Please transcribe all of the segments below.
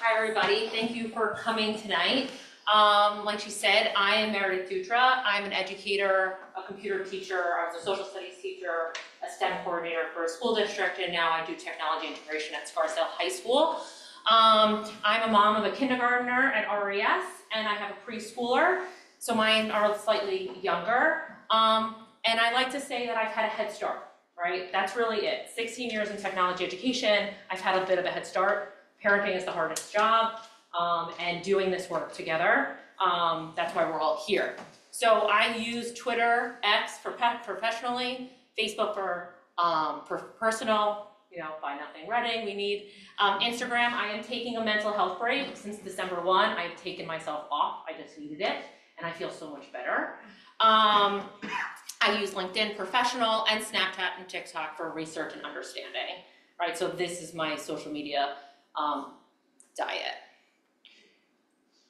Hi everybody, thank you for coming tonight. Like she said, I am Meredith Dutra. I'm an educator, a computer teacher, I was a social studies teacher, a STEM coordinator for a school district, and now I do technology integration at Scarsdale High School. I'm a mom of a kindergartner at RES, and I have a preschooler, so mine are slightly younger. And I like to say that I've had a head start, right? That's really it. 16 years in technology education, I've had a bit of a head start. Parenting is the hardest job, and doing this work together, that's why we're all here. So I use Twitter, X for professionally, Facebook for personal, buy nothing Reading, we need. Instagram, I am taking a mental health break. Since December 1, I've taken myself off. I just needed it, and I feel so much better. I use LinkedIn professional and Snapchat and TikTok for research and understanding, right? So this is my social media diet.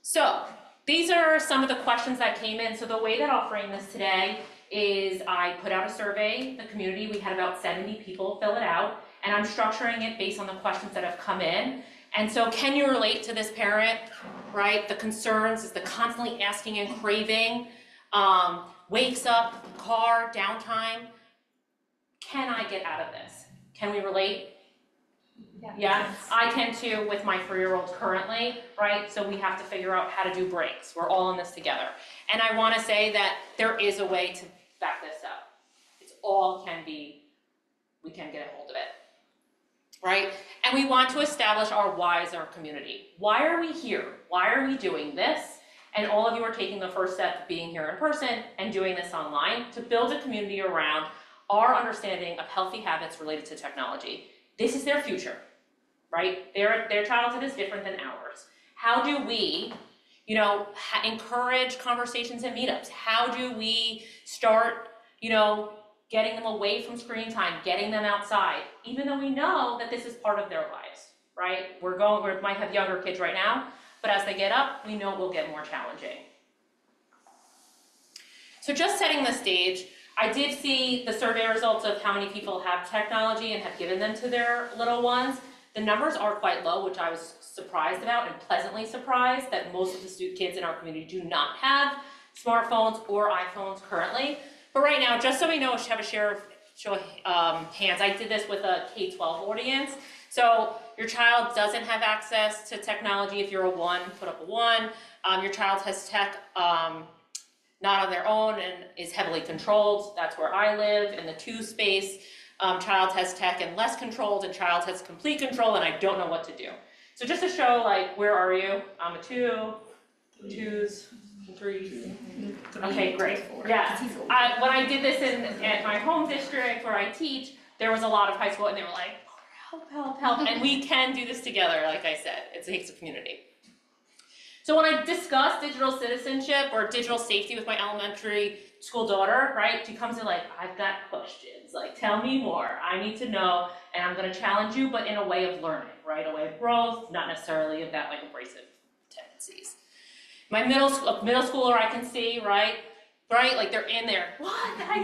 So these are some of the questions that came in. So the way that I'll frame this today is I put out a survey, the community, we had about 70 people fill it out, and I'm structuring it based on the questions that have come in. And so can you relate to this parent, right? The concerns is the constantly asking and craving, wakes up, car, downtime. Can I get out of this? Can we relate? Yeah, I can too with my 3-year-old currently, right? So we have to figure out how to do breaks. We're all in this together. And I want to say that there is a way to back this up. It's all can be, we can get a hold of it, right? And we want to establish our why as our community. Why are we here? Why are we doing this? And all of you are taking the first step of being here in person and doing this online to build a community around our understanding of healthy habits related to technology. This is their future, right? Their childhood is different than ours. How do we, encourage conversations and meetups? How do we start, getting them away from screen time, getting them outside, even though we know that this is part of their lives, right? We might have younger kids right now, but as they get up, we know it will get more challenging. So just setting the stage, I did see the survey results of how many people have technology and have given them to their little ones. The numbers are quite low, which I was surprised about and pleasantly surprised that most of the kids in our community do not have smartphones or iPhones currently. But right now, just so we know, have a show of hands. I did this with a K-12 audience. So your child doesn't have access to technology. If you're a 1, put up a 1. Your child has tech not on their own and is heavily controlled. That's where I live, in the 2 space. Child has tech and less controlled, and child has complete control, and I don't know what to do. So just to show, where are you? I'm a 2, 2s, 3s. Okay, great. Yeah. When I did this at my home district where I teach, there was a lot of high school, and they were like, help, help, help. And we can do this together, like I said. It takes a community. So when I discuss digital citizenship or digital safety with my elementary school daughter, right, she comes in I've got questions, tell me more, I need to know, and I'm gonna challenge you, but in a way of learning, right, a way of growth, not necessarily of that abrasive tendencies. My middle schooler I can see, right, they're in there, what, I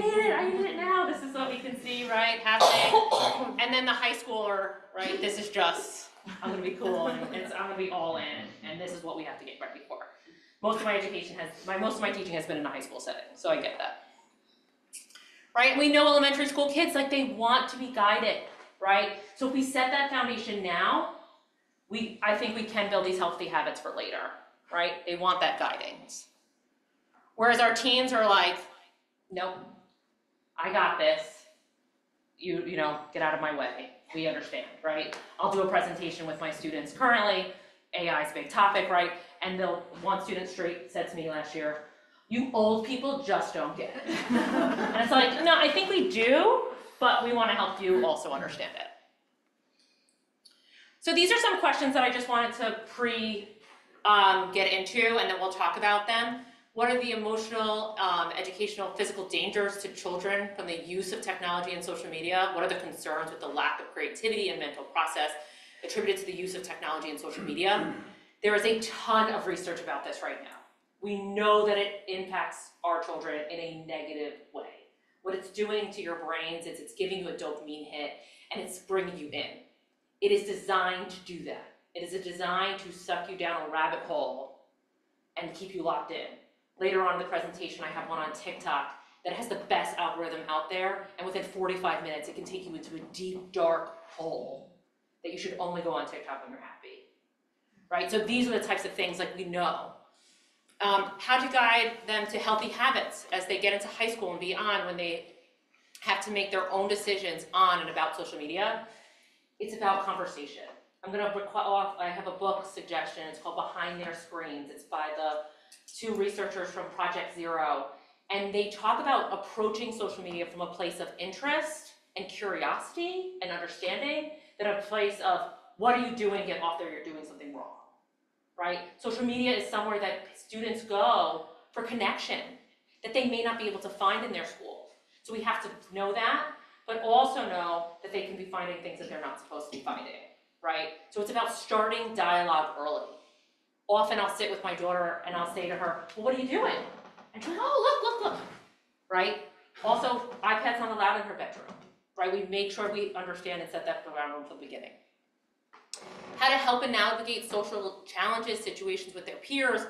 need it now, this is what we can see, right, happening. And then the high schooler, right, this is just, I'm gonna be cool, and I'm gonna be all in, and this is what we have to get ready for. Most of my teaching has been in a high school setting, so I get that. Right, we know elementary school kids, they want to be guided, right? So if we set that foundation now, I think we can build these healthy habits for later, right? They want that guidance. Whereas our teens are nope, I got this, you get out of my way. We understand, right? I'll do a presentation with my students currently. AI is a big topic, right? And one student straight said to me last year, you old people just don't get it. And it's no, I think we do, but we want to help you also understand it. So these are some questions that I just wanted to get into, and then we'll talk about them. What are the emotional, educational, physical dangers to children from the use of technology and social media? What are the concerns with the lack of creativity and mental process attributed to the use of technology and social media? There is a ton of research about this right now. We know that it impacts our children in a negative way. What it's doing to your brains is it's giving you a dopamine hit and it's bringing you in. It is designed to do that. It is designed to suck you down a rabbit hole and keep you locked in. Later on in the presentation, I have one on TikTok that has the best algorithm out there, and within 45 minutes, it can take you into a deep, dark hole that you should only go on TikTok when you're happy, right? So these are the types of things like we know. How to guide them to healthy habits as they get into high school and beyond when they have to make their own decisions on and about social media. It's about conversation. I have a book suggestion, it's called Behind Their Screens. It's by the two researchers from Project Zero, and they talk about approaching social media from a place of interest and curiosity and understanding than a place of, what are you doing, get off there, you're doing something wrong, right? Social media is somewhere that students go for connection that they may not be able to find in their school. So we have to know that, but also know that they can be finding things that they're not supposed to be finding, right? So it's about starting dialogue early. Often I'll sit with my daughter and I'll say to her, well, what are you doing? And she's like, oh, look, right? Also, iPad's not allowed in her bedroom, right? We make sure we understand and set that ground from the beginning. How to help and navigate social challenges, situations with their peers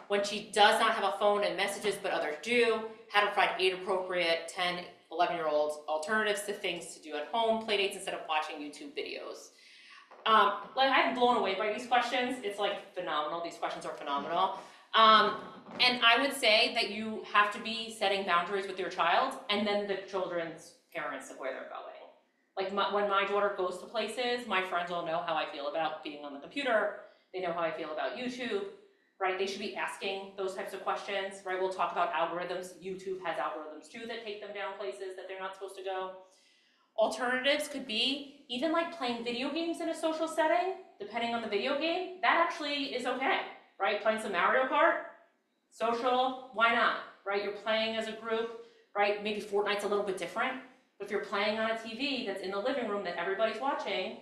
when she does not have a phone and messages, but others do. How to provide age-appropriate 10, 11-year-olds alternatives to things to do at home, play dates instead of watching YouTube videos. Like, I'm blown away by these questions. It's like phenomenal. These questions are phenomenal. And I would say that you have to be setting boundaries with your child and then the children's parents of where they're going. Like when my daughter goes to places, my friends all know how I feel about being on the computer. They know how I feel about YouTube, right? They should be asking those types of questions, right? We'll talk about algorithms. YouTube has algorithms too that take them down places that they're not supposed to go. Alternatives could be even like playing video games in a social setting, depending on the video game. That actually is okay, right? Playing some Mario Kart, social, why not, right? You're playing as a group, right? Maybe Fortnite's a little bit different, but if you're playing on a TV that's in the living room that everybody's watching,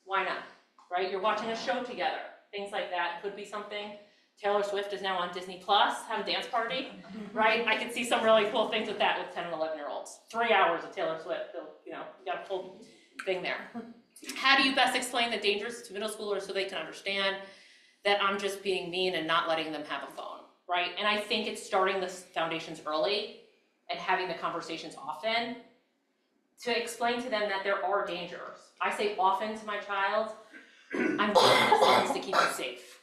why not, right? You're watching a show together, things like that could be something. Taylor Swift is now on Disney Plus, have a dance party, right? I could see some really cool things with that with 10 and 11-year-olds. 3 hours of Taylor Swift, you know, you got a full thing there. How do you best explain the dangers to middle schoolers so they can understand that I'm just being mean and not letting them have a phone, right? And I think it's starting the foundations early and having the conversations often to explain to them that there are dangers. I say often to my child, I'm doing this things to keep you safe.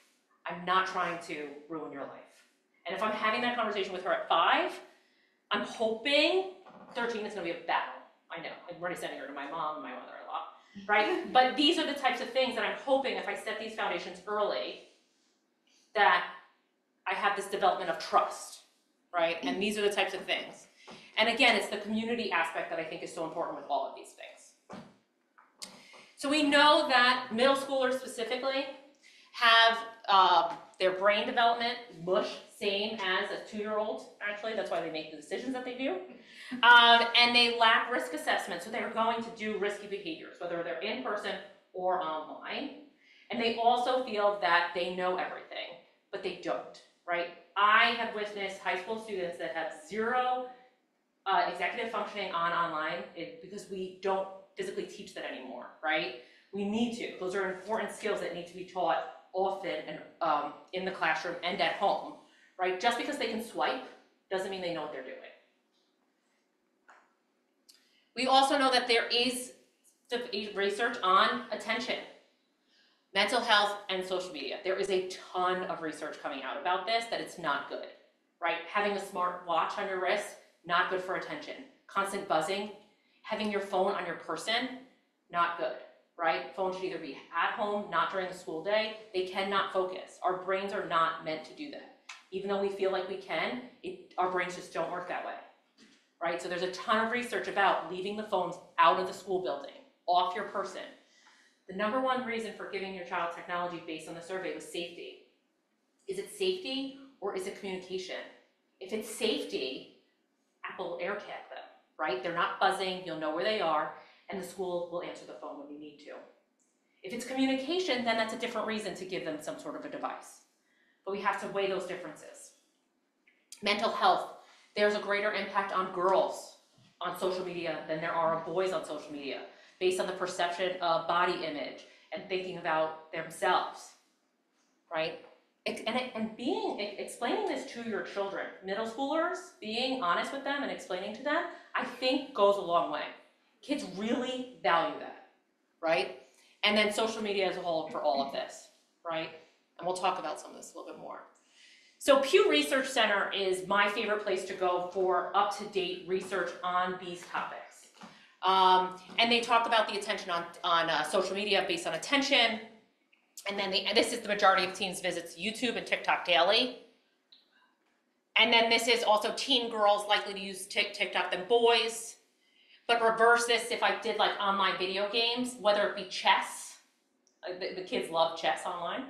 I'm not trying to ruin your life. And if I'm having that conversation with her at 5, I'm hoping 13 is gonna be a battle. I know, I'm already sending her to my mom and my mother-in-law, right? But these are the types of things that I'm hoping if I set these foundations early, that I have this development of trust, right? And these are the types of things. And again, it's the community aspect that I think is so important with all of these things. So we know that middle schoolers specifically have their brain development mush same as a 2-year-old, actually. That's why they make the decisions that they do. And they lack risk assessment, so they're going to do risky behaviors, whether they're in person or online. And they also feel that they know everything, but they don't, right? I have witnessed high school students that have zero executive functioning online because we don't physically teach that anymore, right? We need to. Those are important skills that need to be taught often and in the classroom and at home, right? Just because they can swipe doesn't mean they know what they're doing. We also know that there is research on attention, mental health, and social media. There is a ton of research coming out about this, that it's not good, right? Having a smart watch on your wrist, not good for attention. Constant buzzing, having your phone on your person, not good, right? Phone should either be at home, not during the school day. They cannot focus. Our brains are not meant to do that. Even though we feel like we can, our brains just don't work that way, right? So there's a ton of research about leaving the phones out of the school building, off your person. The number one reason for giving your child technology based on the survey was safety. Is it safety or is it communication? If it's safety, Apple AirTag them, right? They're not buzzing, you'll know where they are, and the school will answer the phone when you need to. If it's communication, then that's a different reason to give them some sort of a device. But we have to weigh those differences. Mental health, there's a greater impact on girls on social media than there are on boys on social media, based on the perception of body image and thinking about themselves, right? Explaining this to your children, middle schoolers, being honest with them and explaining to them, I think goes a long way. Kids really value that, right? And then social media as a whole for all of this, right? And we'll talk about some of this a little bit more. So Pew Research Center is my favorite place to go for up-to-date research on these topics. And they talk about the attention on social media based on attention. And then this is the majority of teens visits YouTube and TikTok daily. And then this is also teen girls likely to use TikTok than boys. But reverse this if I did like online video games, whether it be chess, the kids love chess online,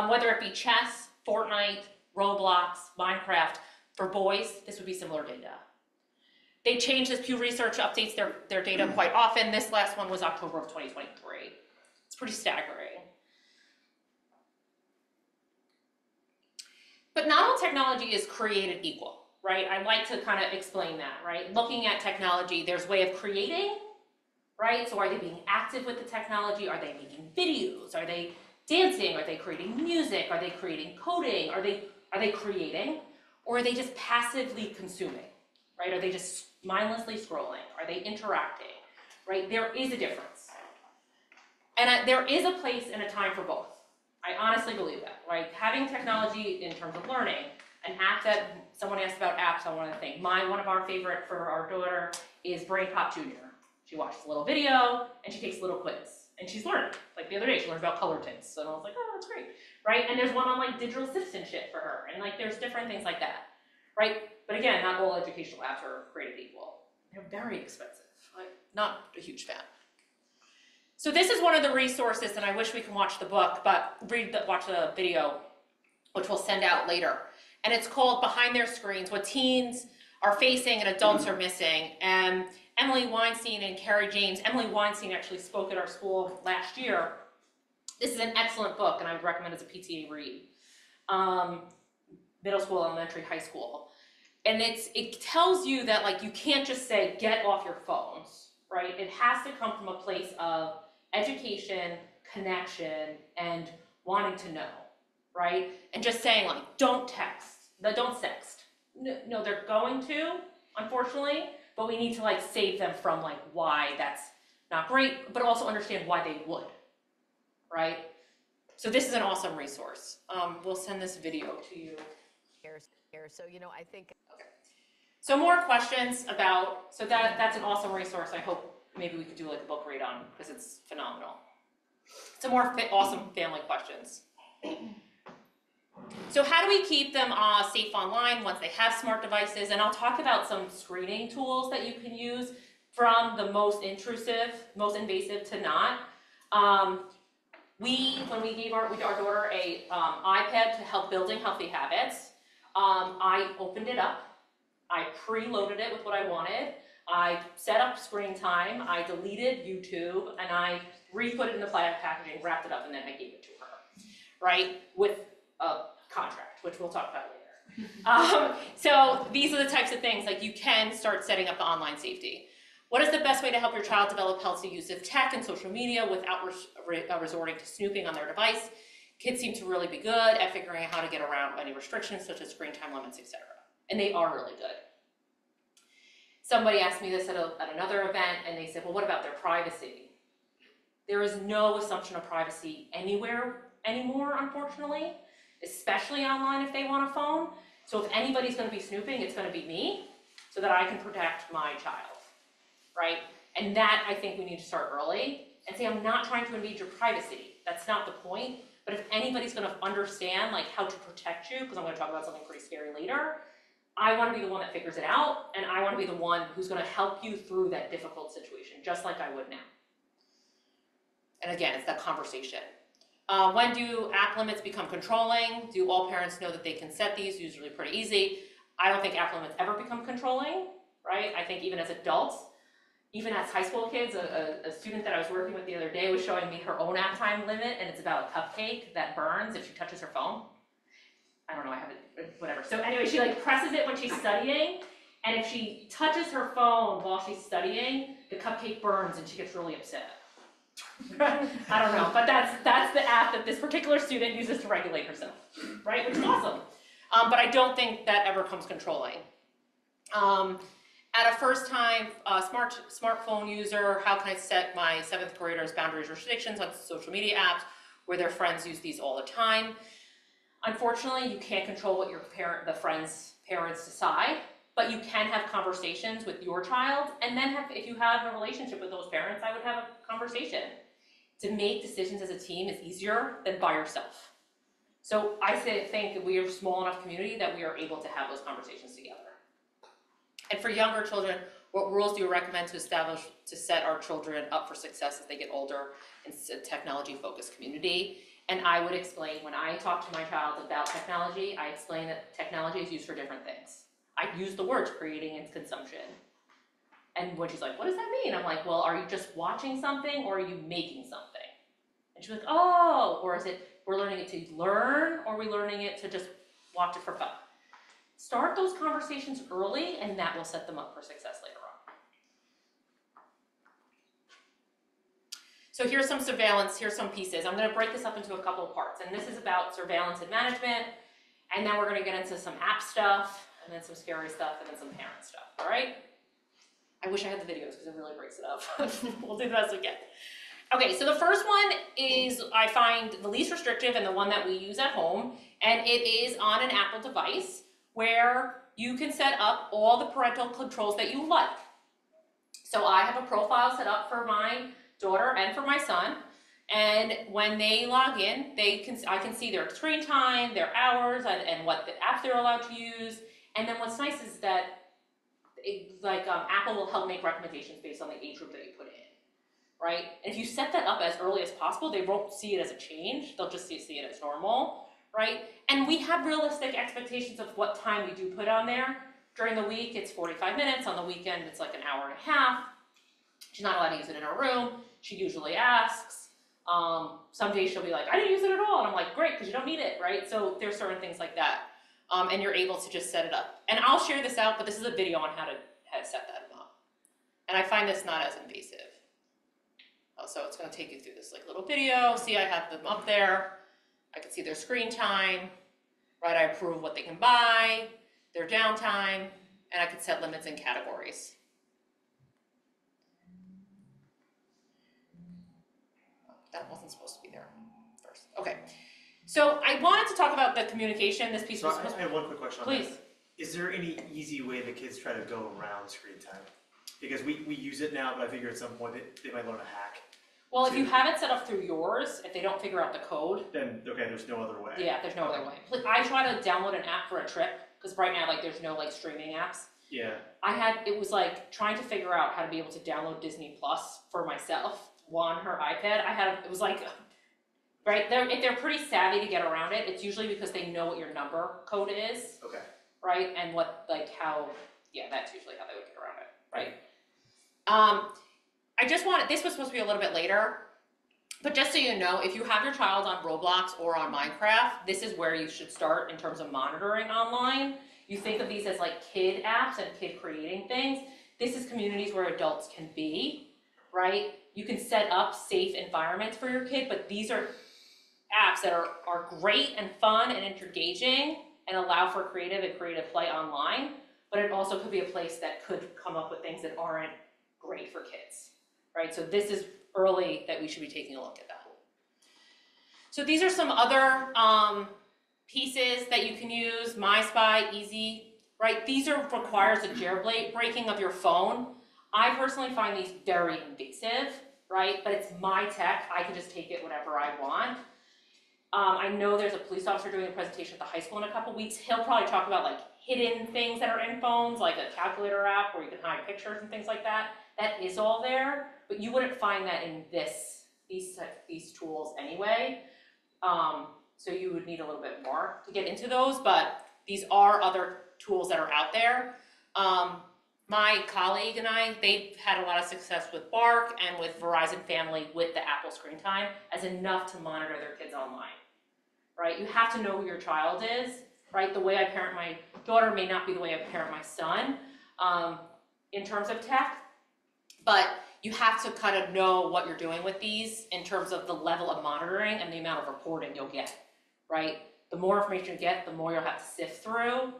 whether it be chess, Fortnite, Roblox, Minecraft, for boys, this would be similar data. They change this, Pew Research updates their data quite often. This last one was October of 2023. It's pretty staggering. But not all technology is created equal, right? I like to kind of explain that, right? Looking at technology, there's a way of creating, right? So are they being active with the technology? Are they making videos? Are they dancing? Are they creating music? Are they creating coding? Are they creating? Or are they just passively consuming, right? Are they just mindlessly scrolling? Are they interacting, right? There is a difference. And there is a place and a time for both. I honestly believe that, right? Having technology in terms of learning, an app that someone asked about apps, I want to think. One of our favorite for our daughter is Brain Pop Junior. She watches a little video and she takes a little quiz and she's learning. Like the other day, she learned about color tints, and I was like, oh, that's great, right? And there's one on like digital citizenship for her, and like there's different things like that, right? But again, not all educational apps are created equal. They're very expensive. I'm not a huge fan. So this is one of the resources, and I wish we can watch the book, but watch the video, which we'll send out later. And it's called Behind Their Screens, What Teens Are Facing and Adults Are Missing. And Emily Weinstein and Carrie James, Emily Weinstein actually spoke at our school last year. This is an excellent book, and I would recommend it as a PTA read. Middle school, elementary, high school. And it tells you that like you can't just say, get off your phones, right? It has to come from a place of education, connection, and wanting to know, right? And just saying like, don't sext. No, they're going to, unfortunately, but we need to like save them from like why that's not great, but also understand why they would, right? So this is an awesome resource. We'll send this video to you. Here. So, I think. Okay. So more questions about, so that's an awesome resource. I hope maybe we could do like a book read on, because it's phenomenal. Some more awesome family questions. So how do we keep them safe online once they have smart devices? And I'll talk about some screening tools that you can use, from the most intrusive, most invasive to not. When we gave our daughter a iPad to help building healthy habits, I opened it up, I preloaded it with what I wanted, I set up screen time, I deleted YouTube, and I re-put it in the packaging, wrapped it up, and then I gave it to her, right? With a contract, which we'll talk about later. So these are the types of things, like you can start setting up the online safety. What is the best way to help your child develop healthy use of tech and social media without resorting to snooping on their device? Kids seem to really be good at figuring out how to get around any restrictions, such as screen time limits, etc. And they are really good. Somebody asked me this at another event, and they said, well, what about their privacy? There is no assumption of privacy anywhere anymore, unfortunately, especially online if they want a phone. So if anybody's going to be snooping, it's going to be me, so that I can protect my child, right? And that, I think we need to start early and say, I'm not trying to invade your privacy. That's not the point. But if anybody's going to understand like how to protect you, because I'm going to talk about something pretty scary later, I want to be the one that figures it out, and I want to be the one who's going to help you through that difficult situation, just like I would now. And again, it's that conversation. When do app limits become controlling? Do all parents know that they can set these? Usually pretty easy. I don't think app limits ever become controlling, right? I think even as adults, even as high school kids, a student that I was working with the other day was showing me her own app time limit, and it's about a cupcake that burns if she touches her phone. I don't know, I have it, whatever. So anyway, she like presses it when she's studying, and if she touches her phone while she's studying, the cupcake burns and she gets really upset. I don't know, but that's the app that this particular student uses to regulate herself, right? Which is awesome. But I don't think that ever comes controlling. At a first time smartphone user, how can I set my 7th graders boundaries restrictions on social media apps where their friends use these all the time? Unfortunately, you can't control what the friends' parents decide, but you can have conversations with your child, and then if you have a relationship with those parents, I would have a conversation. To make decisions as a team is easier than by yourself. So I think we are a small enough community that we are able to have those conversations together. And for younger children, what rules do you recommend to establish to set our children up for success as they get older in a technology-focused community? And I would explain, when I talk to my child about technology, I explain that technology is used for different things. I use the words creating and consumption. And when she's like, what does that mean? I'm like, well, are you just watching something or are you making something? And she's like, oh, or is it, we're learning it to learn, or are we learning it to just watch it for fun? Start those conversations early, and that will set them up for success later on. So here's some surveillance, here's some pieces. I'm gonna break this up into a couple of parts, and this is about surveillance and management, and then we're gonna get into some app stuff, and then some scary stuff, and then some parent stuff, all right? I wish I had the videos because it really breaks it up. We'll do the best we can. Okay, so the first one is, I find the least restrictive and the one that we use at home, and it is on an Apple device where you can set up all the parental controls that you like. So I have a profile set up for my daughter and for my son, and when they log in, I can see their screen time, their hours, and what the apps they're allowed to use. And then what's nice is that Apple will help make recommendations based on the age group that you put in, right? And if you set that up as early as possible, they won't see it as a change. They'll just see it as normal, right? And we have realistic expectations of what time we do put on there. During the week, it's 45 minutes. On the weekend, it's like an hour and a half. She's not allowed to use it in her room. She usually asks. Some days she'll be like, I didn't use it at all. And I'm like, great, because you don't need it, right? So there's certain things like that. And you're able to just set it up. And I'll share this out, but this is a video on how to set that up. And I find this not as invasive. So it's going to take you through this little video. See, I have them up there. I can see their screen time, right? I approve what they can buy, their downtime, and I can set limits and categories. That wasn't supposed to be there first. Okay. So I wanted to talk about the communication. This piece was supposed to be. I have one quick question on Please. that. Is there any easy way the kids try to go around screen time? Because we use it now, but I figure at some point they might learn a hack. Well, if you have it set up through yours, if they don't figure out the code, Then, okay, there's no other way. yeah, there's no other way. I try to download an app for a trip, because right now, there's no, streaming apps. Yeah. It was trying to figure out how to be able to download Disney Plus for myself on her iPad. It was right, if they're pretty savvy to get around it, it's usually because they know what your number code is, Okay. right? And that's usually how they would get around it, right? This was supposed to be a little bit later, but just so you know, if you have your child on Roblox or on Minecraft, this is where you should start in terms of monitoring online. You think of these as kid apps and kid creating things. This is communities where adults can be, right? You can set up safe environments for your kid, but these are apps that are great and fun and engaging and allow for creative play online, but it also could be a place that could come up with things that aren't great for kids, right? So this is early that we should be taking a look at that. So these are some other pieces that you can use. My Spy, easy, right? These requires a jailbreaking of your phone. I personally find these very invasive, right? But it's my tech. I can just take it whatever I want. I know there's a police officer doing a presentation at the high school in a couple weeks. He'll probably talk about hidden things that are in phones, like a calculator app where you can hide pictures and things like that. That is all there, but you wouldn't find that in these tools anyway. So you would need a little bit more to get into those, but these are other tools that are out there. My colleague and they've had a lot of success with Bark and with Verizon Family with the Apple Screen Time as enough to monitor their kids online, right? You have to know who your child is, right? The way I parent my daughter may not be the way I parent my son in terms of tech, but you have to kind of know what you're doing with these in terms of the level of monitoring and the amount of reporting you'll get, right? The more information you get, the more you'll have to sift through,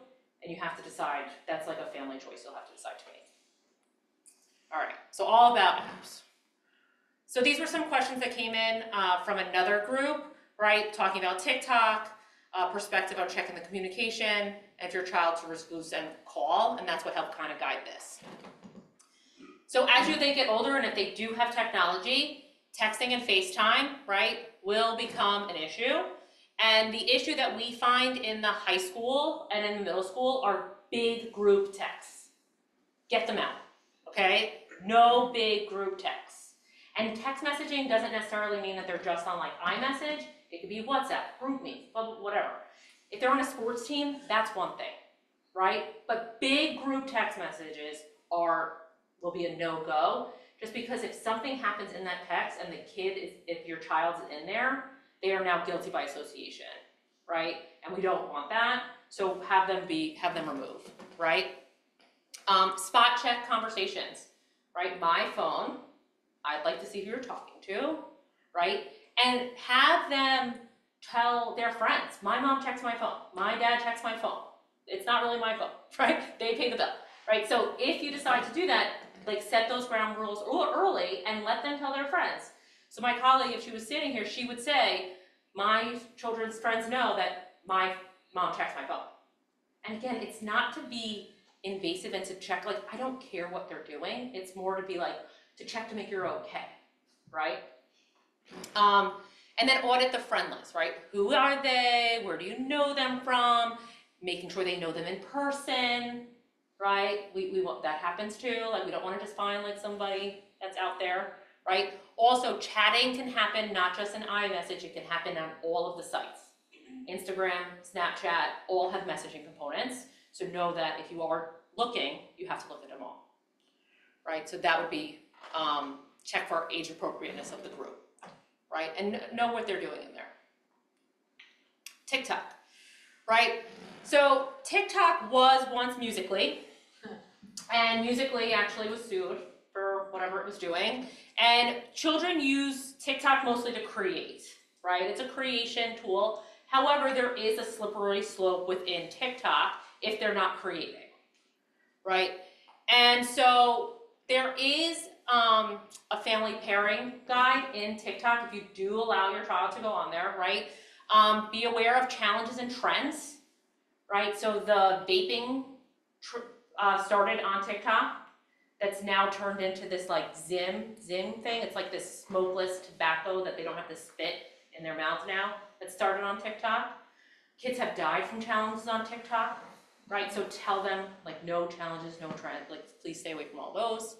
and you have to decide. That's like a family choice you'll have to decide to make. All right, so all about apps. So these were some questions that came in from another group, right? Talking about TikTok, perspective on checking the communication, and if your child to risk lose and call, and that's what helped kind of guide this. So as they get older, and if they do have technology, texting and FaceTime, right, will become an issue. And the issue that we find in the high school and in the middle school are big group texts. Get them out, okay? No big group texts. And text messaging doesn't necessarily mean that they're just on like iMessage. It could be WhatsApp, GroupMe, whatever. If they're on a sports team, that's one thing, right? But big group text messages will be a no-go, just because if something happens in that text and the kid is, if your child's in there, they are now guilty by association, right? And we don't want that, so have them removed, right? Spot check conversations, right? My phone, I'd like to see who you're talking to, right? And have them tell their friends, my mom checks my phone, my dad checks my phone. It's not really my phone, right? They pay the bill, right? So if you decide to do that, like set those ground rules early and let them tell their friends. So my colleague, if she was sitting here, she would say, my children's friends know that my mom checks my phone. And again, it's not to be invasive and to check, like, I don't care what they're doing. It's more to be like, to check to make you're okay, right? And then audit the friend list, right? Who are they? Where do you know them from? Making sure they know them in person, right? We want, that happens too. Like, we don't want to just find like somebody that's out there, right? Also, chatting can happen not just in iMessage, it can happen on all of the sites. Instagram, Snapchat, all have messaging components. So know that if you are looking, you have to look at them all, right? So that would be check for age appropriateness of the group, right? And know what they're doing in there. TikTok, right? So TikTok was once Musical.ly, and Musical.ly actually was sued for whatever it was doing. And children use TikTok mostly to create, right? It's a creation tool. However, there is a slippery slope within TikTok if they're not creating, right? And so there is a family pairing guide in TikTok if you do allow your child to go on there, right? Be aware of challenges and trends, right? So the vaping started on TikTok. That's now turned into this like Zim thing. It's like this smokeless tobacco that they don't have to spit in their mouths now. That started on TikTok. Kids have died from challenges on TikTok, right? So tell them like no challenges, no trend. Like please stay away from all those,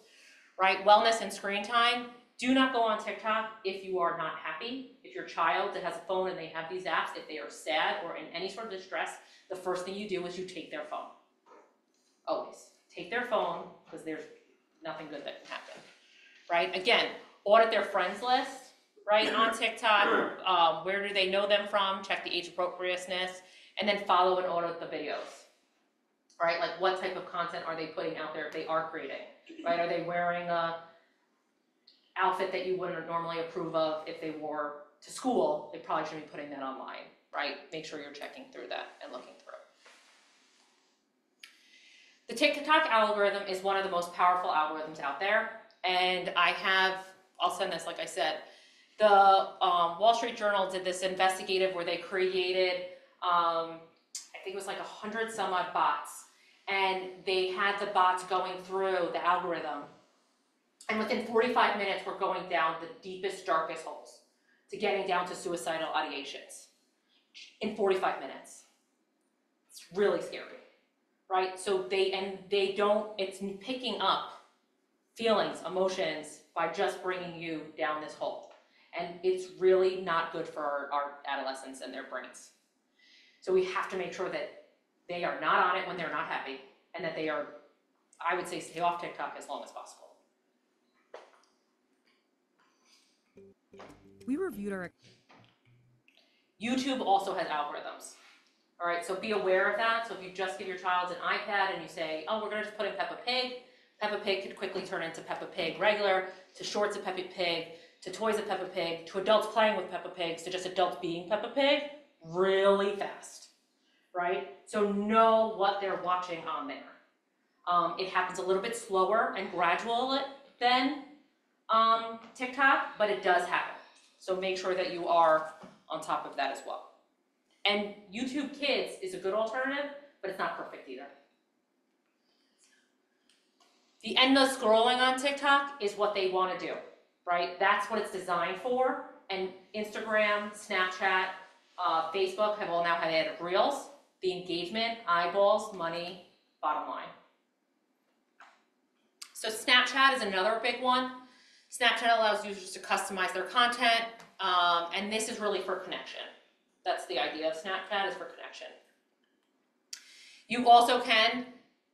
right? Wellness and screen time. Do not go on TikTok if you are not happy. If your child that has a phone and they have these apps, if they are sad or in any sort of distress, the first thing you do is you take their phone. Always take their phone because there's nothing good that can happen, right? Again, audit their friends list, right, on TikTok. Where do they know them from? Check the age appropriateness, and then follow and audit the videos, right? Like what type of content are they putting out there if they are creating, right? Are they wearing a outfit that you wouldn't normally approve of if they wore to school? They probably shouldn't be putting that online, right? Make sure you're checking through that and looking through. The TikTok algorithm is one of the most powerful algorithms out there, and I'll send this, like I said, the Wall Street Journal did this investigative where they created, I think it was like 100 some odd bots, and they had the bots going through the algorithm, and within 45 minutes we're going down the deepest, darkest holes to getting down to suicidal ideations in 45 minutes. It's really scary. Right, so it's picking up feelings, emotions by just bringing you down this hole. And it's really not good for our adolescents and their brains. So we have to make sure that they are not on it when they're not happy, and that they are, I would say, stay off TikTok as long as possible. We reviewed our... YouTube also has algorithms. All right, so be aware of that. So if you just give your child an iPad and you say, oh, we're gonna just put in Peppa Pig Peppa Pig could quickly turn into Peppa Pig regular, to shorts of Peppa Pig, to toys of Peppa Pig, to adults playing with Peppa Pigs, to just adults being Peppa Pig really fast, right? So know what they're watching on there. It happens a little bit slower and gradual than TikTok, but it does happen. So make sure that you are on top of that as well. And YouTube Kids is a good alternative, but it's not perfect either. The endless scrolling on TikTok is what they want to do, right? That's what it's designed for. And Instagram, Snapchat, Facebook have all now had added Reels. The engagement, eyeballs, money, bottom line. So Snapchat is another big one. Snapchat allows users to customize their content, and this is really for connection. That's the idea of Snapchat, is for connection. You also can,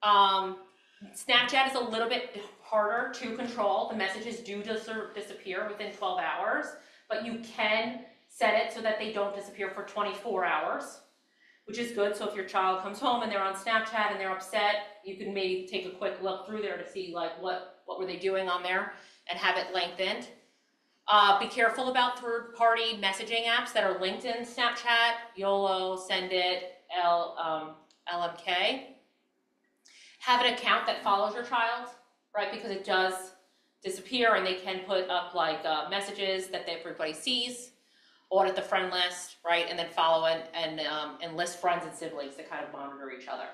Snapchat is a little bit harder to control. The messages do disappear within 12 hours, but you can set it so that they don't disappear for 24 hours, which is good. So if your child comes home and they're on Snapchat and they're upset, you can maybe take a quick look through there to see like what were they doing on there and have it lengthened. Be careful about third-party messaging apps that are linked in Snapchat, YOLO, Send It, LMK. Have an account that follows your child, right? Because it does disappear, and they can put up like messages that everybody sees. Audit the friend list, right? And then follow and list friends and siblings to kind of monitor each other.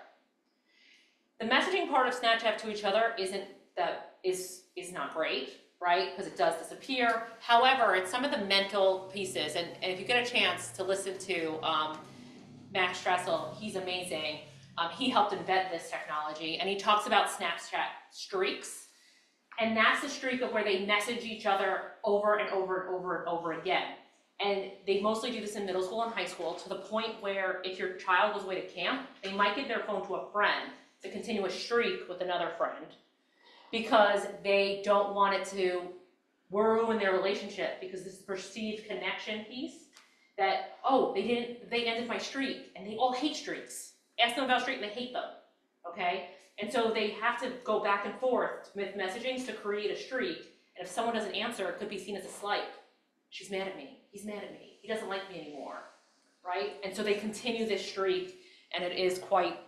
The messaging part of Snapchat to each other is not great, right? Because it does disappear. However, it's some of the mental pieces, and if you get a chance to listen to Max Stressel, he's amazing. He helped invent this technology, and he talks about Snapchat streaks. And that's the streak of where they message each other over and over and over and over again. And they mostly do this in middle school and high school, to the point where if your child goes away to camp, they might give their phone to a friend to continue a streak with another friend, because they don't want it to ruin their relationship, because this perceived connection piece that, oh, they ended my streak, and they all hate streaks. Ask them about streak and they hate them, okay? And so they have to go back and forth with messagings to create a streak, and if someone doesn't answer, it could be seen as a slight. She's mad at me, he's mad at me, he doesn't like me anymore, right? And so they continue this streak, and it is quite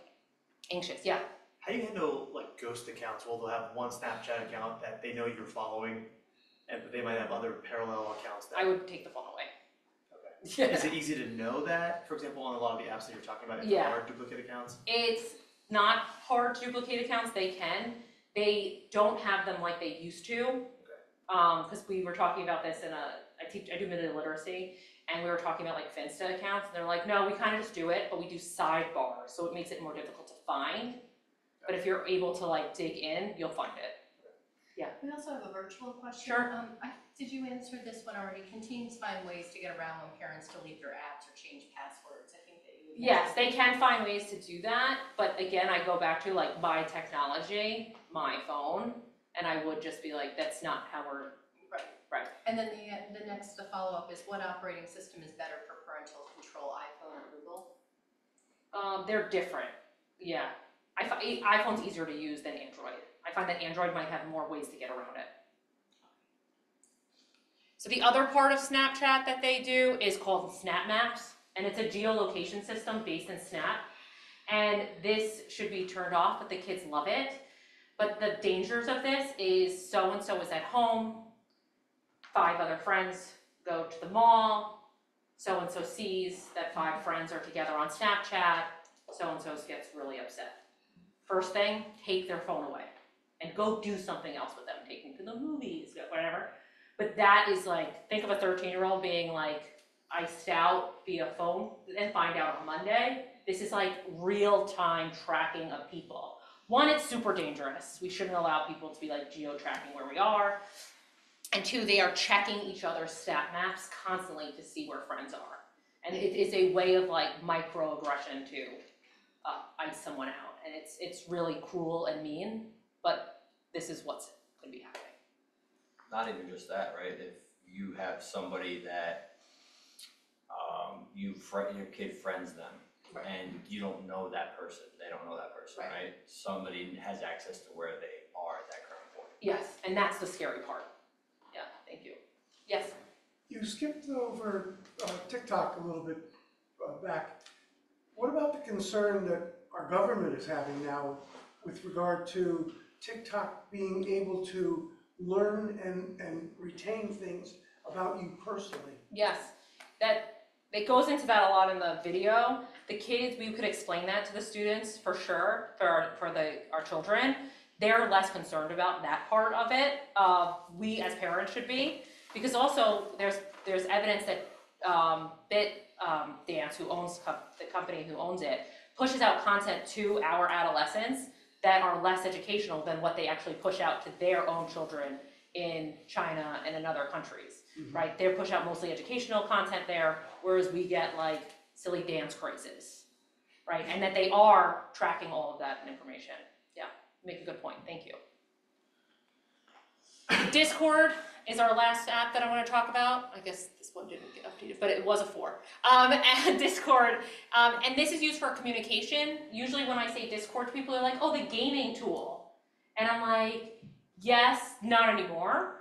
anxious, yeah. How do you handle like ghost accounts? Well, they'll have one Snapchat account that they know you're following, but they might have other parallel accounts that... I would take the phone away. Okay. Yeah. Is it easy to know that, for example, on a lot of the apps that you're talking about, if there are duplicate accounts? It's not hard to duplicate accounts, they can. They don't have them like they used to. Because we were talking about this in I do middle literacy, and we were talking about like Finsta accounts, and they're like, no, we kind of just do it, but we do sidebars, so it makes it more difficult to find. But if you're able to like dig in, you'll find it. Yeah. We also have a virtual question. Sure. Did you answer this one already? Can teens find ways to get around when parents delete their apps or change passwords? I think that you would. Yes, they can find ways to do that, but again, I go back to like my technology, my phone, and I would just be like, that's not how we're... Right. And then the follow-up is, what operating system is better for parental control, iPhone or Google? They're different, yeah. iPhone's easier to use than Android. I find that Android might have more ways to get around it. So the other part of Snapchat that they do is called Snap Maps, and it's a geolocation system based in Snap. And this should be turned off, but the kids love it. But the dangers of this is so-and-so is at home, 5 other friends go to the mall, so-and-so sees that 5 friends are together on Snapchat, so-and-so gets really upset. First thing, take their phone away and go do something else with them, take them to the movies, whatever. But that is like, think of a 13-year-old being like iced out via phone and find out on Monday. This is like real-time tracking of people. One, it's super dangerous. We shouldn't allow people to be like geo-tracking where we are. And 2, they are checking each other's Snap Maps constantly to see where friends are. And it is a way of like microaggression to ice someone out. And it's really cruel and mean, but this is what's going to be happening. Not even just that, right? If you have somebody that your kid friends them, Right. and you don't know that person, they don't know that person, Right. right? Somebody has access to where they are at that current point. Yes, and that's the scary part. Yeah, thank you. Yes? You skipped over TikTok a little bit back. What about the concern that our government is having now with regard to TikTok being able to learn and retain things about you personally? Yes, it goes into that a lot in the video. The kids, we could explain that to the students for sure, for our children. They're less concerned about that part of it. We as parents should be, because also there's evidence that BitDance, who owns the company who owns it, pushes out content to our adolescents that are less educational than what they actually push out to their own children in China and in other countries. Right, they push out mostly educational content there, whereas we get like silly dance crazes, right? And that they are tracking all of that information. Yeah, make a good point, thank you. Discord is our last app that I want to talk about. I guess this one didn't get updated, but it was a 4. And Discord, and this is used for communication. Usually when I say Discord to people, they're like, oh, the gaming tool. And I'm like, yes, not anymore.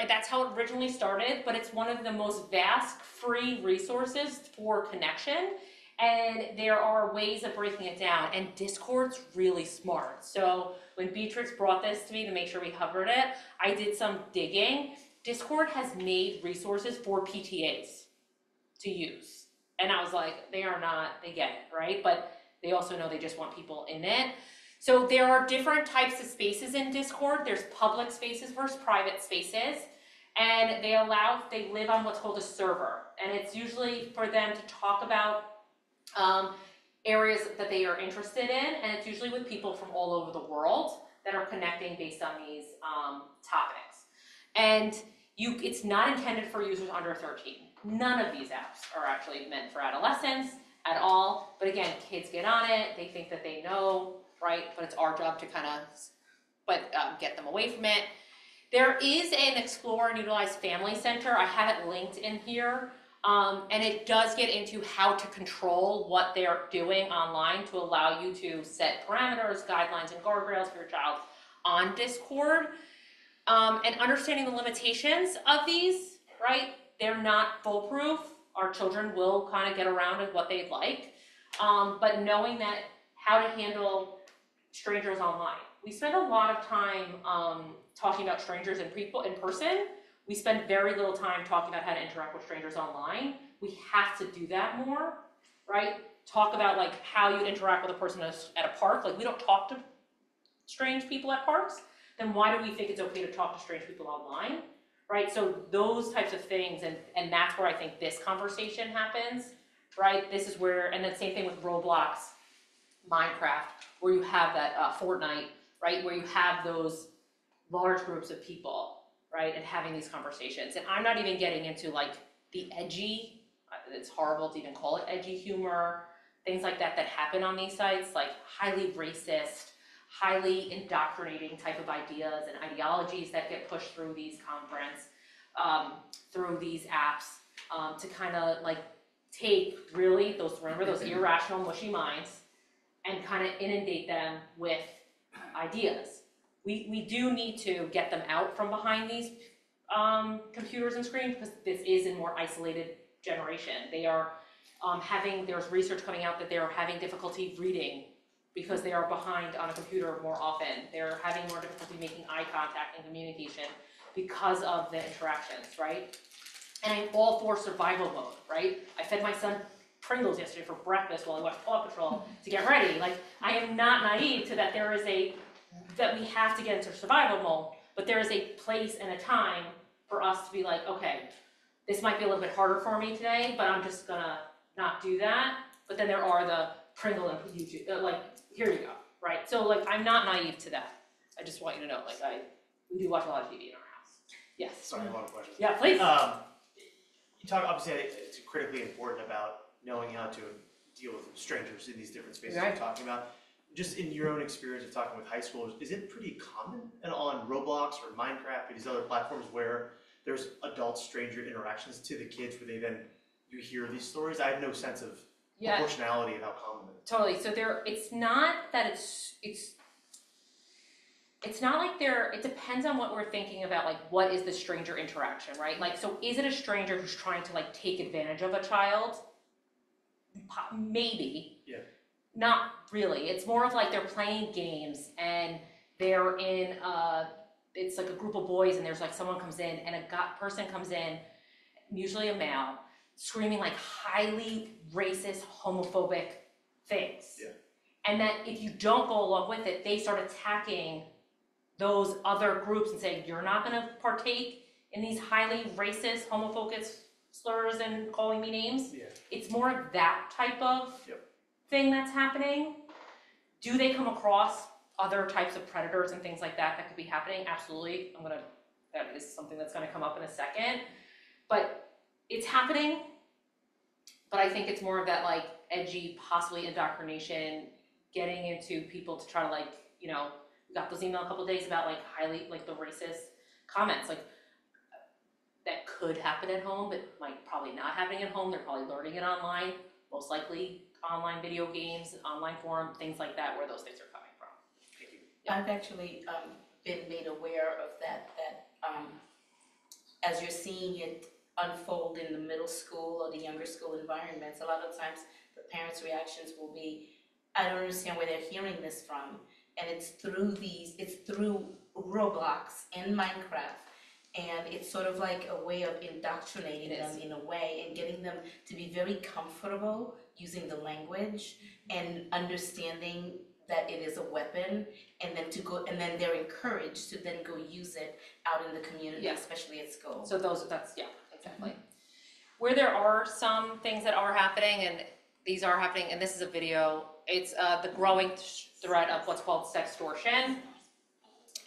That's how it originally started, but it's one of the most vast free resources for connection, and there are ways of breaking it down, and Discord's really smart. So when Beatrix brought this to me to make sure we covered it, I did some digging. Discord has made resources for PTAs to use, and I was like, they get it, right? But they also know they just want people in it. So there are different types of spaces in Discord. There's public spaces versus private spaces, and they live on what's called a server, and it's usually for them to talk about areas that they are interested in, and it's usually with people from all over the world that are connecting based on these topics. And it's not intended for users under 13. None of these apps are actually meant for adolescents at all, but again, kids get on it, they think that they know, right? But it's our job to kind of get them away from it. There is an Explore and Utilize Family Center. I have it linked in here. And it does get into how to control what they're doing online to allow you to set parameters, guidelines, and guardrails for your child on Discord. And understanding the limitations of these, right? They're not foolproof. Our children will kind of get around with what they'd like. But knowing that how to handle strangers online. We spend a lot of time talking about strangers and people in person. We spend very little time talking about how to interact with strangers online. We have to do that more, right? Talk about like how you interact with a person at a park. Like we don't talk to strange people at parks. Then why do we think it's okay to talk to strange people online, right? So those types of things, and that's where I think this conversation happens, right? This is where, and then same thing with Roblox, Minecraft, where you have that Fortnite, right? Where you have those large groups of people, right? And having these conversations. And I'm not even getting into like the edgy, it's horrible to even call it edgy humor, things like that happen on these sites, like highly racist, highly indoctrinating type of ideas and ideologies that get pushed through these through these apps, to kind of like take really those irrational, mushy minds and kind of inundate them with ideas. We do need to get them out from behind these computers and screens, because this is a more isolated generation. They are there's research coming out that they're having difficulty reading because they are behind on a computer more often. They're having more difficulty making eye contact and communication because of the interactions, right? And I'm all for survival mode, right? I fed my son Pringles yesterday for breakfast while he watched Paw Patrol to get ready. Like, I am not naive to that that we have to get into survival mode, but there is a place and a time for us to be like, okay, this might be a little bit harder for me today, but I'm just gonna not do that. But then there are the Pringle and YouTube, like, here you go, right? So like, I'm not naive to that. I just want you to know, like, we do watch a lot of TV in our house. Yes. Sorry, a lot of questions. Yeah, please. You talk, obviously, it's critically important about knowing how to deal with strangers in these different spaces Right. you're talking about. Just in your own experience of talking with high schoolers, is it pretty common on Roblox or Minecraft or these other platforms where there's adult-stranger interactions to the kids where you hear these stories? I have no sense of Yeah, proportionality of how common it is. totally. So it's not that it's not like it depends on what we're thinking about, like what is the stranger interaction, right? Like, so is it a stranger who's trying to like take advantage of a child? Maybe. Yeah. Not really. It's more of like they're playing games and they're in it's like a group of boys and there's like someone comes in and a person comes in, usually a male, screaming like highly racist, homophobic things. Yeah. And that if you don't go along with it, they start attacking those other groups and saying, you're not gonna partake in these highly racist, homophobic slurs and calling me names. Yeah. It's more of that type of thing that's happening. Do they come across other types of predators and things like that could be happening? Absolutely. That is something that's gonna come up in a second. But it's happening, but I think it's more of that like edgy, possibly indoctrination, getting into people to try to like, we got those email a couple of days about like highly, like the racist comments, like that could happen at home, but might probably not happening at home. They're probably learning it online, most likely online video games, online forum, things like that, where those things are coming from. Thank you. Yeah. I've actually been made aware of that as you're seeing it unfold in the middle school or the younger school environments, a lot of times the parents' reactions will be, I don't understand where they're hearing this from. And it's through Roblox and Minecraft. And it's sort of like a way of indoctrinating them in a way and getting them to be very comfortable using the language and understanding that it is a weapon, and then they're encouraged to then go use it out in the community, especially at school. So exactly. Where there are some things that are happening, and these are happening, and this is a video, it's the growing threat of what's called sextortion.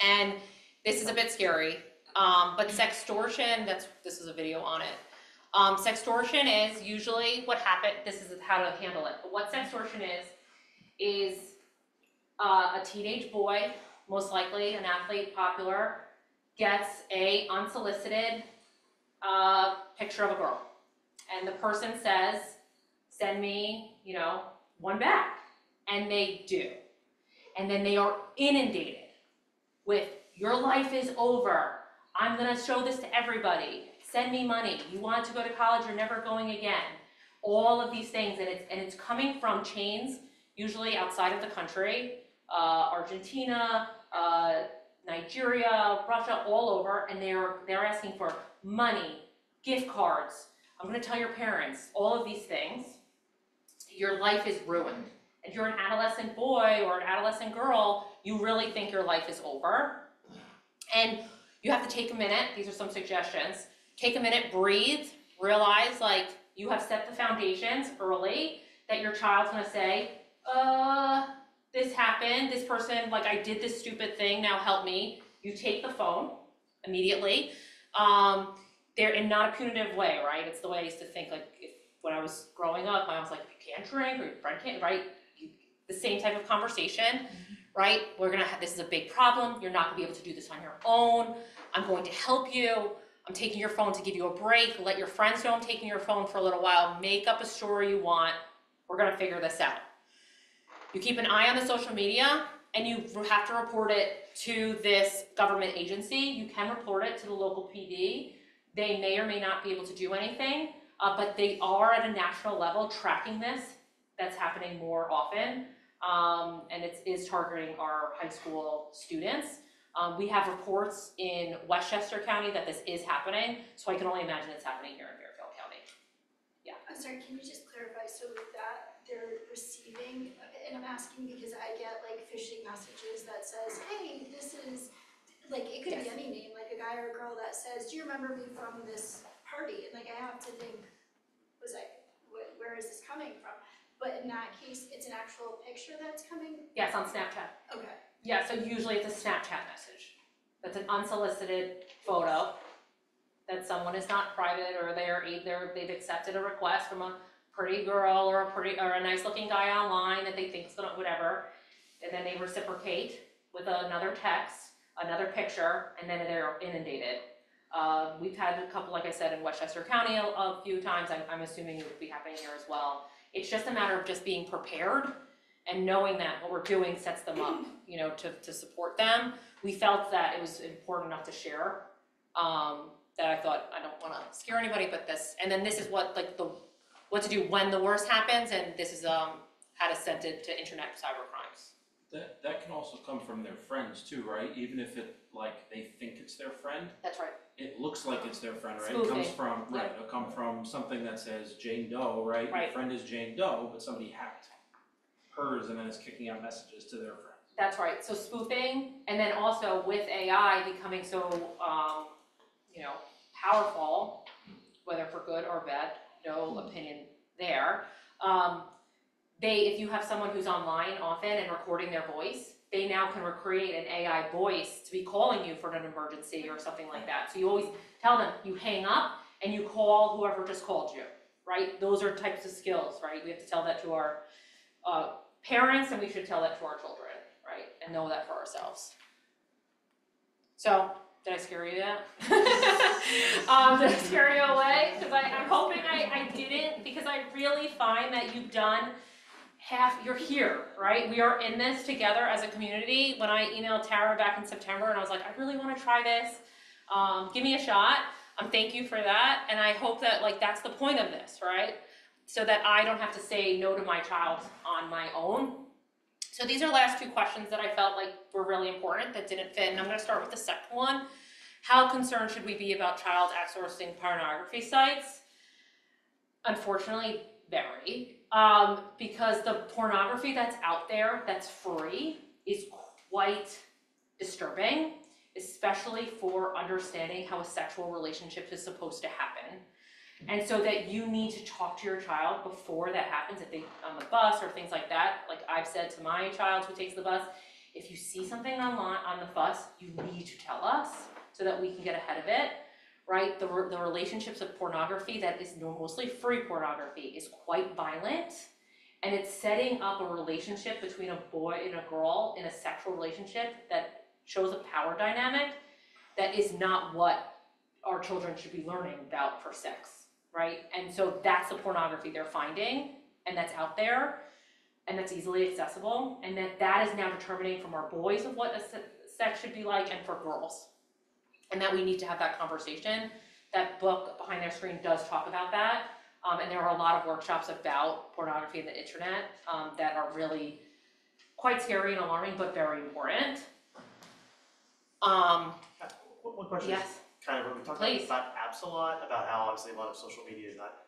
And this is a bit scary, but sextortion, this is a video on it. Sextortion is usually what happened, this is how to handle it. But what sextortion is a teenage boy, most likely an athlete, popular, gets a unsolicited picture of a girl. And the person says, send me, one back. And they do. And then they are inundated with, your life is over. I'm gonna show this to everybody. Send me money. You want to go to college, you're never going again. All of these things, and it's coming from chains, usually outside of the country, Argentina, Nigeria, Russia, all over, and they're asking for money, gift cards. I'm gonna tell your parents, all of these things. Your life is ruined. If you're an adolescent boy or an adolescent girl, you really think your life is over. And you have to take a minute, these are some suggestions. Take a minute, breathe, realize like you have set the foundations early that your child's gonna say, this happened, this person, like I did this stupid thing, now help me. You take the phone immediately. They're in not a punitive way, right? It's the way I used to think, like when I was growing up, my mom was like, you can't drink, or your friend can't, right? The same type of conversation, right? This is a big problem. You're not gonna be able to do this on your own. I'm going to help you. I'm taking your phone to give you a break. Let your friends know I'm taking your phone for a little while. Make up a story you want. We're gonna figure this out. You keep an eye on the social media, and you have to report it to this government agency. You can report it to the local PD. They may or may not be able to do anything, but they are at a national level tracking this. That's happening more often, and it is targeting our high school students. We have reports in Westchester County that this is happening, so I can only imagine it's happening here in Fairfield County. Yeah. I'm sorry, can you just clarify, so with that, they're receiving, and I'm asking because I get like phishing messages that says, hey, this is, like it could be any name, like a guy or a girl that says, do you remember me from this party? And like I have to think, where is this coming from? But in that case, it's an actual picture that's coming? Yes, on Snapchat. Okay. Yeah, so usually it's a Snapchat message. That's an unsolicited photo that someone is not private, or they've accepted a request from a pretty girl or a nice looking guy online that they think is gonna whatever, and then they reciprocate with another text, another picture, and then they're inundated. We've had a couple, like I said, in Westchester County a few times. I'm assuming it would be happening here as well. It's just a matter of just being prepared and knowing that what we're doing sets them up, you know, to support them. We felt that it was important enough to share, that I thought, I don't wanna scare anybody, but this, and then this is what, like, what to do when the worst happens, and this is, how to send it to internet cyber crimes. That can also come from their friends too, right? Even if it, like, they think it's their friend, That's right. it looks like it's their friend, right? It Spoofing. comes from, right, it'll come from something that says Jane Doe, right? Right. Your friend is Jane Doe, but somebody hacked hers and then is kicking out messages to their friends. That's right, so spoofing, and then also with AI becoming so, you know, powerful, whether for good or bad, no opinion there. If you have someone who's online often and recording their voice, they now can recreate an AI voice to be calling you for an emergency or something like that. So you always tell them, you hang up and you call whoever just called you, right? Those are types of skills, right? We have to tell that to our parents, and we should tell that to our children, right? And know that for ourselves. So, did I scare you yet? Did I scare you away? Because I'm hoping I didn't, because I really find that you've done you're here, right? We are in this together as a community. When I emailed Tara back in September and I was like, I really want to try this, give me a shot. Thank you for that. And I hope that, like, that's the point of this, right? So that I don't have to say no to my child on my own. So these are last two questions that I felt like were really important that didn't fit. And I'm going to start with the second one. How concerned should we be about child accessing pornography sites? Unfortunately, very. Because the pornography that's out there that's free is quite disturbing, especially for understanding how a sexual relationship is supposed to happen. And so that you need to talk to your child before that happens, if they on the bus or things like that. Like I've said to my child who takes the bus, if you see something online on the bus, you need to tell us so that we can get ahead of it, right? The relationships of pornography that is mostly free pornography is quite violent, and it's setting up a relationship between a boy and a girl in a sexual relationship that shows a power dynamic that is not what our children should be learning about for sex. Right? And so that's the pornography they're finding, and that's out there, and that's easily accessible, and that is now determining from our boys of what a sex should be like, and for girls. And that we need to have that conversation. That book, Behind Their Screen, does talk about that, and there are a lot of workshops about pornography and the internet that are really quite scary and alarming, but very important. One question. Yes. Kind of, we talked about apps a lot, about how obviously a lot of social media is not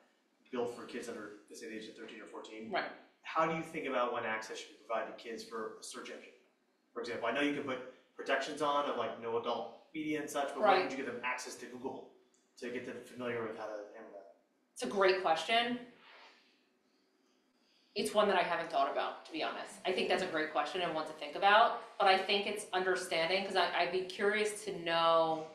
built for kids under, let's say, the age of 13 or 14. Right. How do you think about when access should be provided to kids for a search engine? For example, I know you can put protections on of like no adult media and such, but when would you give them access to Google to get them familiar with how to handle that? It's a great question. It's one that I haven't thought about, to be honest. I think that's a great question and one to think about, but I think it's understanding, because I'd be curious to know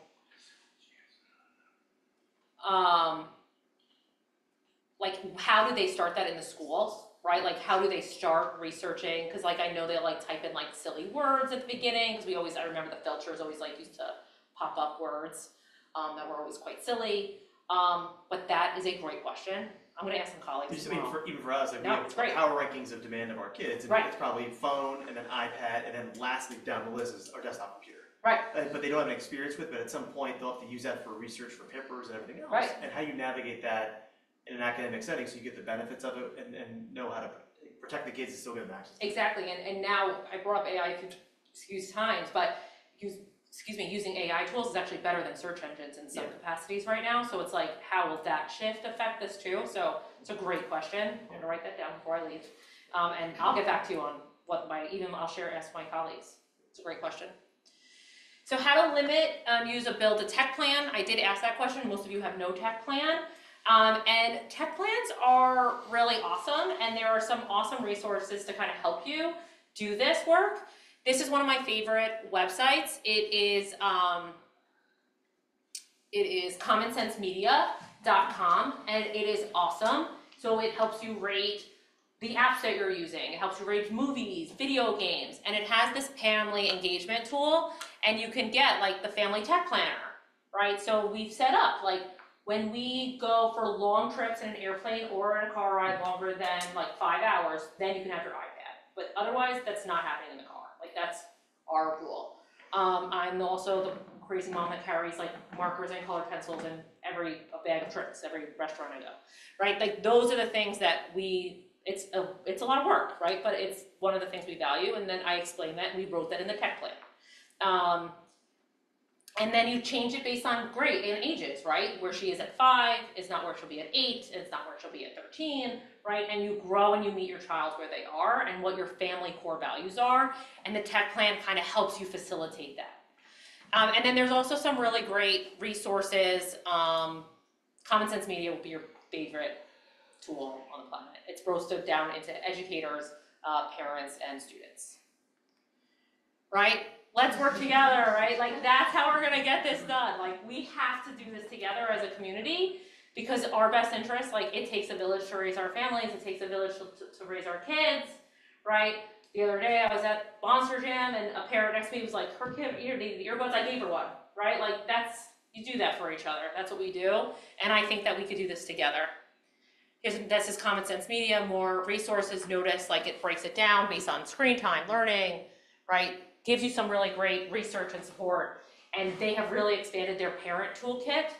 like how do they start that in the schools, right? Like how do they start researching? Because like I know they like type in like silly words at the beginning, because I remember the filters always like used to pop up words that were always quite silly. But that is a great question. I'm gonna ask some colleagues Just tomorrow. even for us, like we have power rankings of demand of our kids, and it's probably phone and then iPad, and then lastly down the list is our desktop computer. Right. But they don't have an experience with, but at some point they'll have to use that for research for papers and everything else. Right. And how you navigate that in an academic setting so you get the benefits of it and know how to protect the kids and still get them access. Exactly, and now I brought up AI a few times, but using AI tools is actually better than search engines in some capacities right now. So it's like, how will that shift affect this too? So it's a great question. I'm gonna write that down before I leave. And I'll get back to you on what ask my colleagues. It's a great question. So how to limit use of build a tech plan. I did ask that question. Most of you have no tech plan. And tech plans are really awesome, and there are some awesome resources to kind of help you do this work. This is one of my favorite websites. It is commonsensemedia.com, and it is awesome. So it helps you rate the apps that you're using. It helps you rate movies, video games, and it has this family engagement tool, and you can get like the family tech planner, right? So we've set up like When we go for long trips in an airplane or in a car ride longer than like 5 hours, then you can have your iPad. But otherwise, that's not happening in the car. Like that's our rule. I'm also the crazy mom that carries like markers and colored pencils in a bag of tricks, every restaurant I go, right? Like those are the things that it's a lot of work, right? But it's one of the things we value, and then I explained that, and we wrote that in the tech plan. And then you change it based on grade and ages, right? Where she is at 5 is not where she'll be at 8, it's not where she'll be at 13, right? And you grow and you meet your child where they are and what your family core values are, and the tech plan kind of helps you facilitate that. And then there's also some really great resources. Common Sense Media will be your favorite tool on the planet. It's broken down into educators, parents, and students, right? Let's work together, right? Like that's how we're gonna get this done. Like we have to do this together as a community because our best interest, like it takes a village to raise our families, it takes a village to raise our kids, right? The other day I was at Monster Jam and a parent next to me was like, her kid needed earbuds, I gave her one, right? Like you do that for each other. That's what we do. And I think that we could do this together. This is Common Sense Media, more resources. Notice like it breaks it down based on screen time, learning, right? Gives you some really great research and support. And they have really expanded their parent toolkit.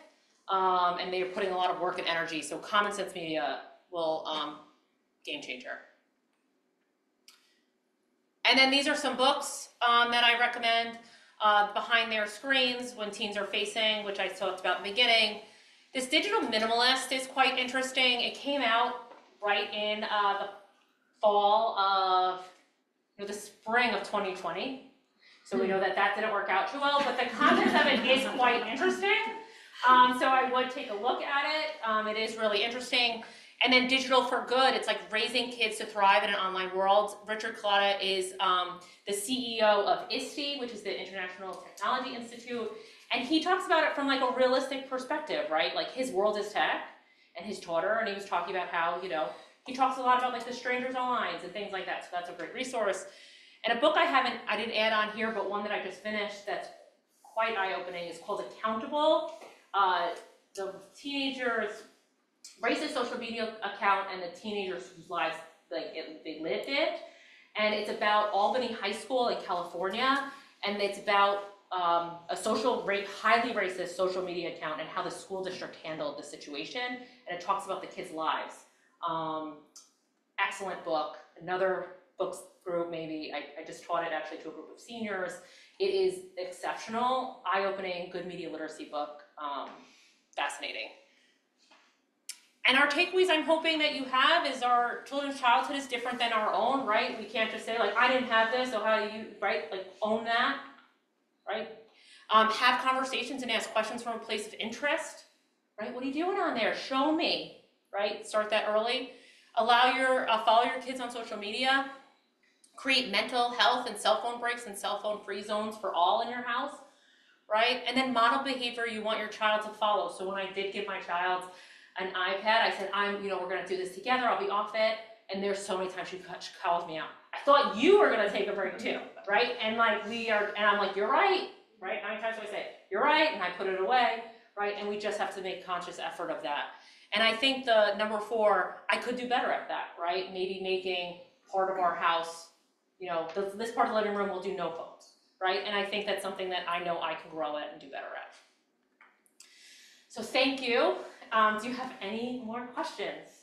And they're putting a lot of work and energy. So Common Sense Media will, game changer. And then these are some books that I recommend. Behind Their Screens, When Teens Are Facing, which I talked about in the beginning. This Digital Minimalist is quite interesting. It came out right in the fall of, the spring of 2020. So we know that didn't work out too well, but the content of it is quite interesting. So I would take a look at it. It is really interesting. And then Digital for Good, it's like raising kids to thrive in an online world. Richard Collada is the CEO of ISTE, which is the International Technology Institute. And he talks about it from like a realistic perspective, right? Like his world is tech and his daughter, and he was talking about how, he talks a lot about like the strangers on lines and things like that. So that's a great resource. And a book I didn't add on here, but one that I just finished that's quite eye-opening is called Accountable. The teenagers' racist social media account and the teenagers whose lives they lived it. And it's about Albany High School in California, and it's about a highly racist social media account and how the school district handled the situation, and it talks about the kids' lives. Excellent book. Another books group, maybe, I just taught it actually to a group of seniors. It is exceptional, eye-opening, good media literacy book, fascinating. And our takeaways I'm hoping that you have is our children's childhood is different than our own, right? We can't just say like, I didn't have this, so how do you, right? Like own that, right? Have conversations and ask questions from a place of interest, right? What are you doing on there? Show me, right? Start that early. Follow your kids on social media. Create mental health and cell phone breaks and cell phone free zones for all in your house, right? And then model behavior you want your child to follow. So when I did give my child an iPad, I said, we're gonna do this together, I'll be off it. And there's so many times she calls me out. I thought you were gonna take a break too, right? And I'm like, you're right, right? How many times do I say, you're right, and I put it away, right? And we just have to make conscious effort of that. And I think the number 4, I could do better at that, right? Maybe making part of our house, this part of the living room will do no phones, right? And I think that's something that I know I can grow at and do better at. So thank you. Do you have any more questions?